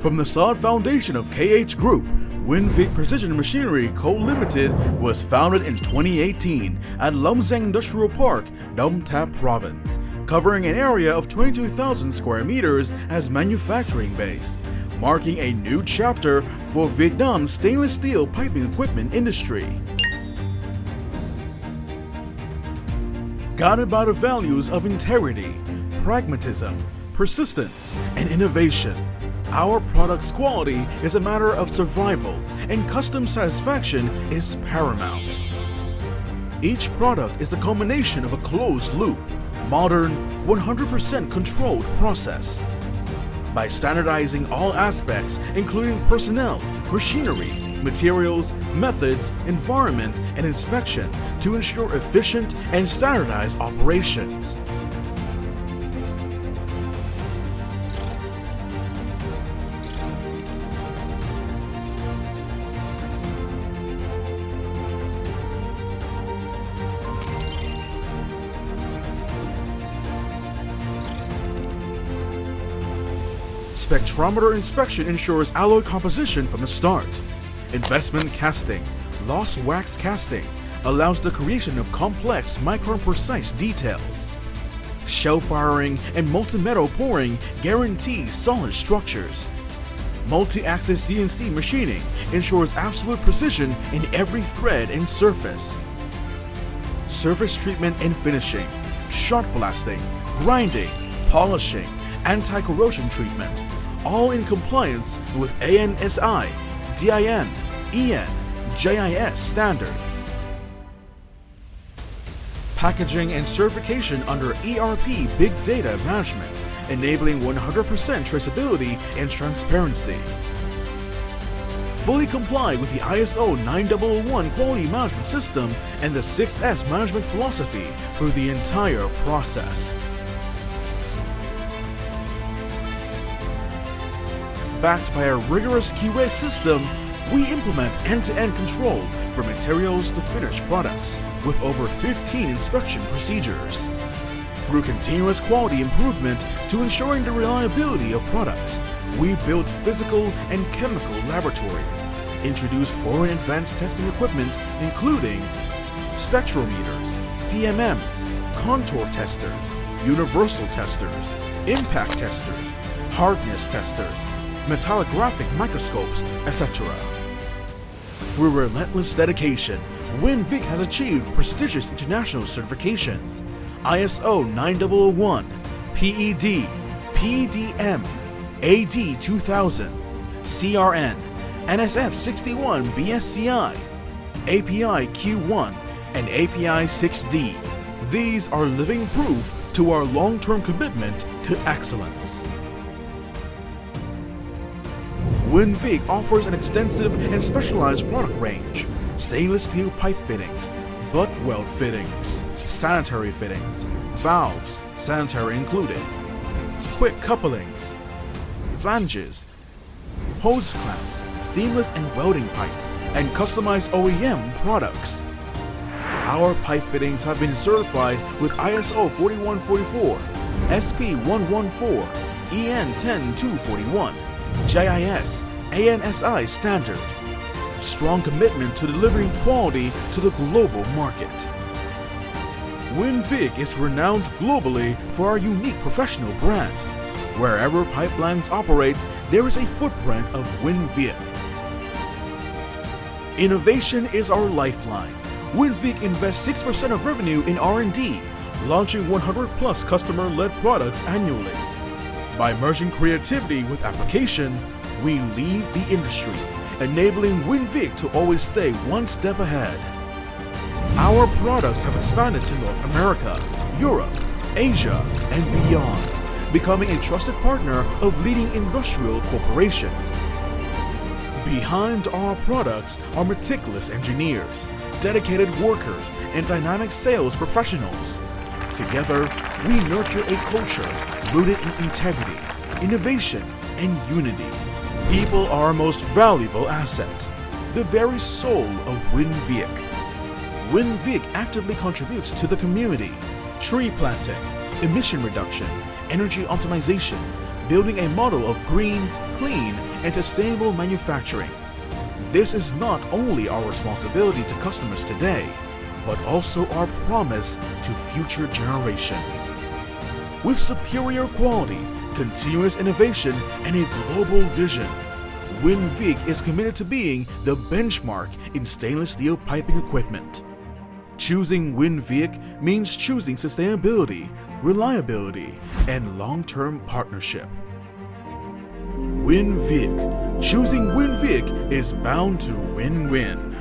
From the solid foundation of KH Group, Win-Viet Precision Machinery Co. Limited was founded in 2018 at Lâm Giang Industrial Park, Đông Tháp Province, covering an area of 22,000 square meters as manufacturing base, marking a new chapter for Vietnam's stainless steel piping equipment industry. Guided by the values of integrity, pragmatism, persistence, and innovation, our product's quality is a matter of survival, and custom satisfaction is paramount. Each product is the culmination of a closed-loop, modern, 100% controlled process. By standardizing all aspects, including personnel, machinery, materials, methods, environment, and inspection, to ensure efficient and standardized operations. Spectrometer inspection ensures alloy composition from the start. Investment casting, lost wax casting, allows the creation of complex micron-precise details. Shell firing and multi-metal pouring guarantee solid structures. Multi-axis CNC machining ensures absolute precision in every thread and surface. Surface treatment and finishing, shot blasting, grinding, polishing, anti-corrosion treatment, all in compliance with ANSI, DIN, EN, JIS standards. Packaging and certification under ERP Big Data Management, enabling 100% traceability and transparency. Fully comply with the ISO 9001 quality management system and the 6S management philosophy through the entire process. Backed by a rigorous QA system, we implement end-to-end control from materials to finished products, with over 15 inspection procedures. Through continuous quality improvement to ensuring the reliability of products, we built physical and chemical laboratories, introduced foreign advanced testing equipment including spectrometers, CMMs, contour testers, universal testers, impact testers, hardness testers, metallographic microscopes, etc. Through relentless dedication, Win-Viet has achieved prestigious international certifications: ISO 9001, PED, PDM, AD 2000, CRN, NSF 61 BSCI, API Q1, and API 6D. These are living proof to our long-term commitment to excellence. Win-Viet offers an extensive and specialized product range: stainless steel pipe fittings, butt weld fittings, sanitary fittings, valves, sanitary included, quick couplings, flanges, hose clamps, seamless and welding pipes, and customized OEM products. Our pipe fittings have been certified with ISO 4144, SP 114, EN 10241, JIS, ANSI standard. Strong commitment to delivering quality to the global market. Win-Viet is renowned globally for our unique professional brand. Wherever pipelines operate, there is a footprint of Win-Viet. Innovation is our lifeline. Win-Viet invests 6% of revenue in R&D, launching 100+ customer-led products annually. By merging creativity with application, we lead the industry, enabling Win-Viet to always stay one step ahead. Our products have expanded to North America, Europe, Asia, and beyond, becoming a trusted partner of leading industrial corporations. Behind our products are meticulous engineers, dedicated workers, and dynamic sales professionals. Together, we nurture a culture rooted in integrity, innovation, and unity. People are our most valuable asset, the very soul of Win-Viet. Win-Viet actively contributes to the community: tree planting, emission reduction, energy optimization, building a model of green, clean, and sustainable manufacturing. This is not only our responsibility to customers today, but also our promise to future generations. With superior quality, continuous innovation, and a global vision, Win-Viet is committed to being the benchmark in stainless steel piping equipment. Choosing Win-Viet means choosing sustainability, reliability, and long-term partnership. Win-Viet. Choosing Win-Viet is bound to win-win.